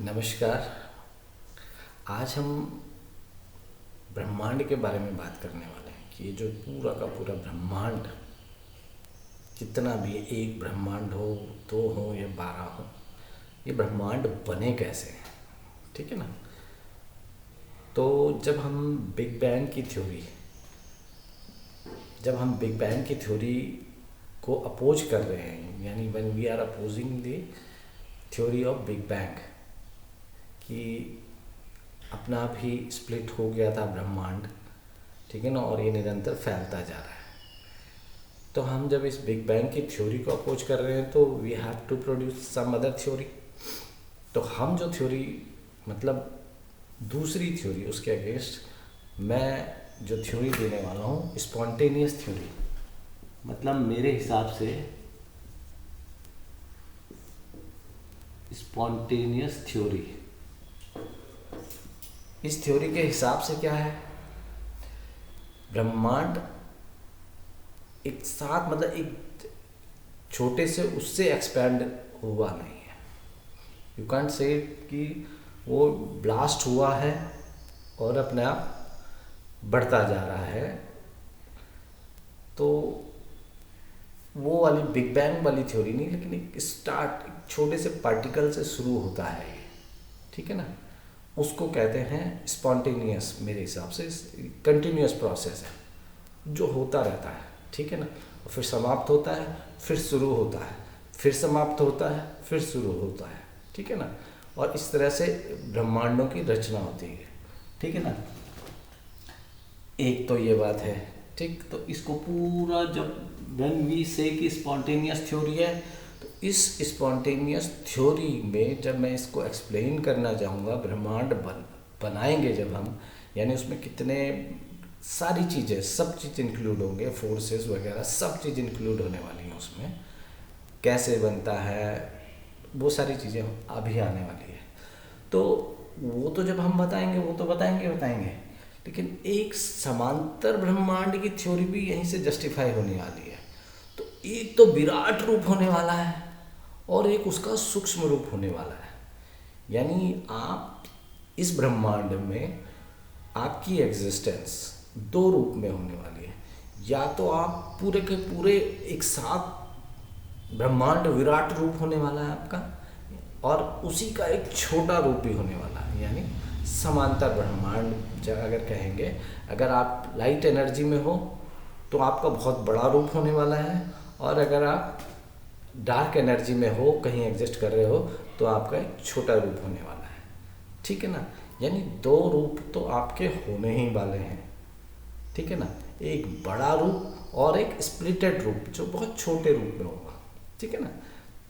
नमस्कार। आज हम ब्रह्मांड के बारे में बात करने वाले हैं कि ये जो पूरा का पूरा ब्रह्मांड, कितना भी, एक ब्रह्मांड हो, दो हो या 12 हो, ये ब्रह्मांड बने कैसे। ठीक है ना। तो जब हम बिग बैंग की थ्योरी को अपोज कर रहे हैं, यानी when we are opposing the theory of big bang, कि अपना आप ही स्प्लिट हो गया था ब्रह्मांड, ठीक है ना, और ये निरंतर फैलता जा रहा है। तो हम जब इस बिग बैंग की थ्योरी को अपोज कर रहे हैं तो we have to produce some other theory. तो हम जो थ्योरी, मतलब दूसरी थ्योरी, उसके अगेंस्ट मैं जो थ्योरी देने वाला हूँ, स्पॉन्टेनियस थ्योरी, मतलब मेरे हिसाब से स्पॉन्टेनियस थ्योरी। इस थ्योरी के हिसाब से क्या है, ब्रह्मांड एक साथ, मतलब एक छोटे से उससे एक्सपैंड हुआ नहीं है। यू कांट से कि वो ब्लास्ट हुआ है और अपने आप बढ़ता जा रहा है। तो वो वाली बिग बैंग वाली थ्योरी नहीं, लेकिन एक छोटे से पार्टिकल से शुरू होता है ये, ठीक है ना। उसको कहते हैं स्पॉन्टेनियस। मेरे हिसाब से कंटिन्यूअस प्रोसेस है जो होता रहता है, ठीक है ना। और फिर समाप्त होता है, फिर शुरू होता है, फिर समाप्त होता है, फिर शुरू होता है, ठीक है ना। और इस तरह से ब्रह्मांडों की रचना होती है, ठीक है ना। एक तो ये बात है, ठीक। तो इसको पूरा, जब व्हेन वी से कि स्पॉन्टेनियस थ्योरी है, तो इस स्पॉन्टेनियस थ्योरी में जब मैं इसको एक्सप्लेन करना चाहूँगा, ब्रह्मांड बनाएंगे जब हम, यानी उसमें कितने सारी चीज़ें, सब चीज़ इंक्लूड होंगे, फोर्सेस वगैरह सब चीज़ इंक्लूड होने वाली हैं उसमें, कैसे बनता है, वो सारी चीज़ें अभी आने वाली है। तो वो तो जब हम बताएंगे, वो तो बताएंगे, लेकिन एक समांतर ब्रह्मांड की थ्योरी भी यहीं से जस्टिफाई होने वाली है। तो एक तो विराट रूप होने वाला है और एक उसका सूक्ष्म रूप होने वाला है। यानी आप इस ब्रह्मांड में, आपकी एग्जिस्टेंस दो रूप में होने वाली है। या तो आप पूरे के पूरे एक साथ ब्रह्मांड विराट रूप होने वाला है आपका, और उसी का एक छोटा रूप भी होने वाला है, यानी समांतर ब्रह्मांड अगर कहेंगे। अगर आप लाइट एनर्जी में हो तो आपका बहुत बड़ा रूप होने वाला है, और अगर आप डार्क एनर्जी में हो, कहीं एग्जिस्ट कर रहे हो, तो आपका एक छोटा रूप होने वाला है, ठीक है ना। यानी दो रूप तो आपके होने ही वाले हैं, ठीक है ना। एक बड़ा रूप और एक स्प्लिटेड रूप जो बहुत छोटे रूप में होगा, ठीक है ना।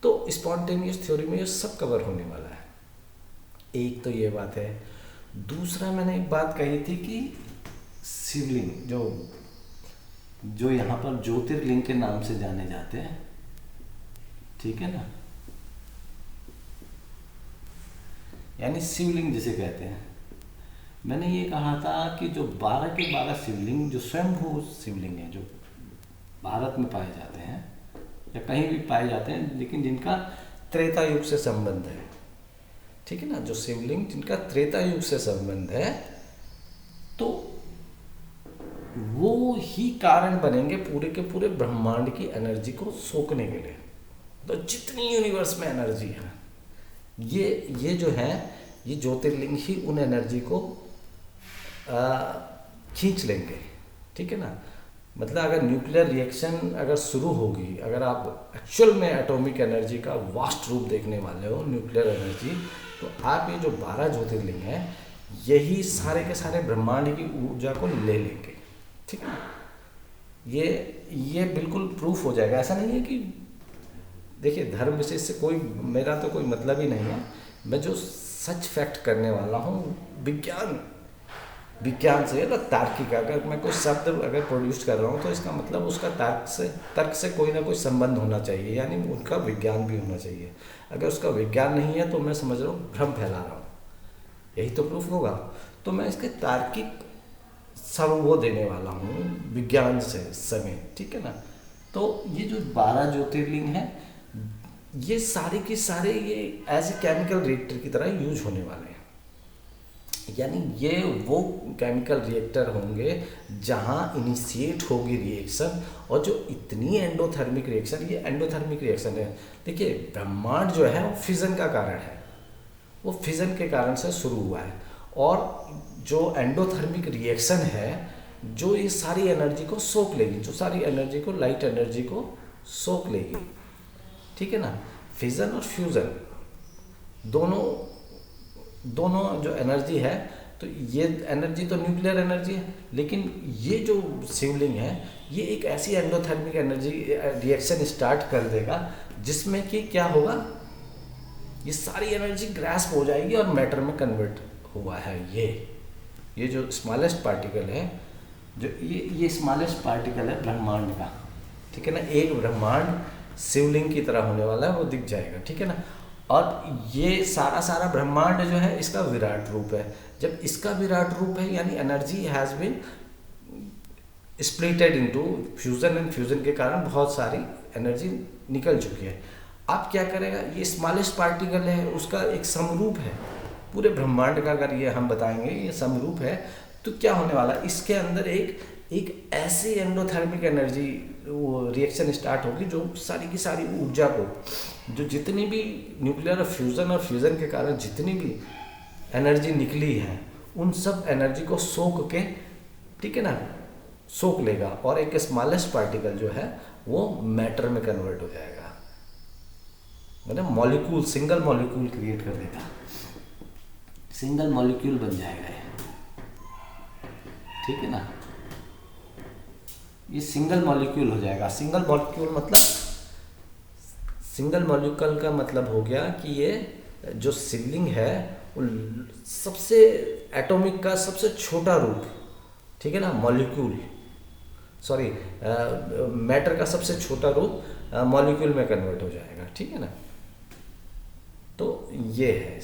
तो स्पॉन्टेनियस थ्योरी में ये सब कवर होने वाला है। एक तो ये बात है। दूसरा, मैंने एक बात कही थी कि शिवलिंग, जो यहाँ पर ज्योतिर्लिंग के नाम से जाने जाते हैं, ठीक है ना, यानी शिवलिंग जिसे कहते हैं। मैंने ये कहा था कि जो 12 के 12 शिवलिंग, जो स्वयंभू शिवलिंग हैं, जो भारत में पाए जाते हैं या कहीं भी पाए जाते हैं, लेकिन जिनका त्रेता युग से संबंध है, ठीक है ना, जो शिवलिंग जिनका त्रेता युग से संबंध है, तो वो ही कारण बनेंगे पूरे के पूरे ब्रह्मांड की एनर्जी को सोखने के लिए। तो जितनी यूनिवर्स में एनर्जी है, ये जो है, ये ज्योतिर्लिंग ही उन एनर्जी को खींच लेंगे, ठीक है ना। मतलब अगर न्यूक्लियर रिएक्शन अगर शुरू होगी, अगर आप एक्चुअल में एटॉमिक एनर्जी का वास्ट रूप देखने वाले हो, न्यूक्लियर एनर्जी, तो आप ये जो 12 ज्योतिर्लिंग हैं, यही सारे के सारे ब्रह्मांड की ऊर्जा को ले लेंगे, ठीक है ना। ये बिल्कुल प्रूफ हो जाएगा। ऐसा नहीं है कि, देखिए, धर्म विशेष से मेरा तो कोई मतलब ही नहीं है। मैं जो सच फैक्ट करने वाला हूँ, विज्ञान से, मतलब तार्किक, अगर मैं कोई शब्द अगर प्रोड्यूस कर रहा हूँ तो इसका मतलब उसका तर्क से कोई ना कोई संबंध होना चाहिए, यानी उनका विज्ञान भी होना चाहिए। अगर उसका विज्ञान नहीं है तो मैं समझ रहा हूँ भ्रम फैला रहा हूँ, यही तो प्रूफ होगा। तो मैं इसके तार्किक सब वो देने वाला हूँ विज्ञान से समेत, ठीक है ना। तो ये जो 12 ज्योतिर्लिंग हैं, ये सारे के सारे ये एज ए केमिकल रिएक्टर की तरह यूज होने वाले हैं। यानी ये वो केमिकल रिएक्टर होंगे जहाँ इनिशिएट होगी रिएक्शन, और जो इतनी एंडोथर्मिक रिएक्शन, ये एंडोथर्मिक रिएक्शन है। देखिए ब्रह्मांड जो है वो फिजन का कारण है, वो फिजन के कारण से शुरू हुआ है, और जो एंडोथर्मिक रिएक्शन है जो ये सारी एनर्जी को सोख लेगी, जो सारी एनर्जी को, लाइट एनर्जी को सोख लेगी, ठीक है ना। फिजन और फ्यूज़न दोनों जो एनर्जी है, तो ये एनर्जी तो न्यूक्लियर एनर्जी है, लेकिन ये जो शिवलिंग है ये एक ऐसी एंडोथर्मिक एनर्जी रिएक्शन स्टार्ट कर देगा जिसमें कि क्या होगा, ये सारी एनर्जी ग्रास्प हो जाएगी और मैटर में कन्वर्ट हुआ है। ये जो स्मॉलेस्ट पार्टिकल है, जो ये स्मॉलेस्ट पार्टिकल है ब्रह्मांड का, ठीक है ना। एक ब्रह्मांड शिवलिंग की तरह होने वाला है, वो दिख जाएगा, ठीक है ना। और ये सारा ब्रह्मांड जो है इसका विराट रूप है। जब इसका विराट रूप है यानी energy has been splitted into fusion, and fusion के कारण बहुत सारी एनर्जी निकल चुकी है। अब क्या करेगा, ये स्मॉलेस्ट पार्टिकल है, उसका एक समरूप है पूरे ब्रह्मांड का। अगर ये हम बताएंगे ये समरूप है, तो क्या होने वाला, इसके अंदर एक ऐसी एंडोथर्मिक एनर्जी वो रिएक्शन स्टार्ट होगी जो सारी की सारी ऊर्जा को, जो जितनी भी न्यूक्लियर फ्यूज़न और फ्यूज़न के कारण जितनी भी एनर्जी निकली है उन सब एनर्जी को सोख के, ठीक है ना, सोख लेगा, और एक स्मॉलेस्ट पार्टिकल जो है वो मैटर में कन्वर्ट हो जाएगा, मतलब मॉलिक्यूल, सिंगल मॉलिक्यूल क्रिएट कर देगा, सिंगल मॉलिक्यूल बन जाएगा ये, ठीक है ना। ये सिंगल मॉलिक्यूल हो जाएगा। सिंगल मॉलिक्यूल का मतलब हो गया कि ये जो शिवलिंग है वो सबसे एटॉमिक का सबसे छोटा रूप, ठीक है ना, मैटर का सबसे छोटा रूप मॉलिक्यूल में कन्वर्ट हो जाएगा, ठीक है ना। तो ये है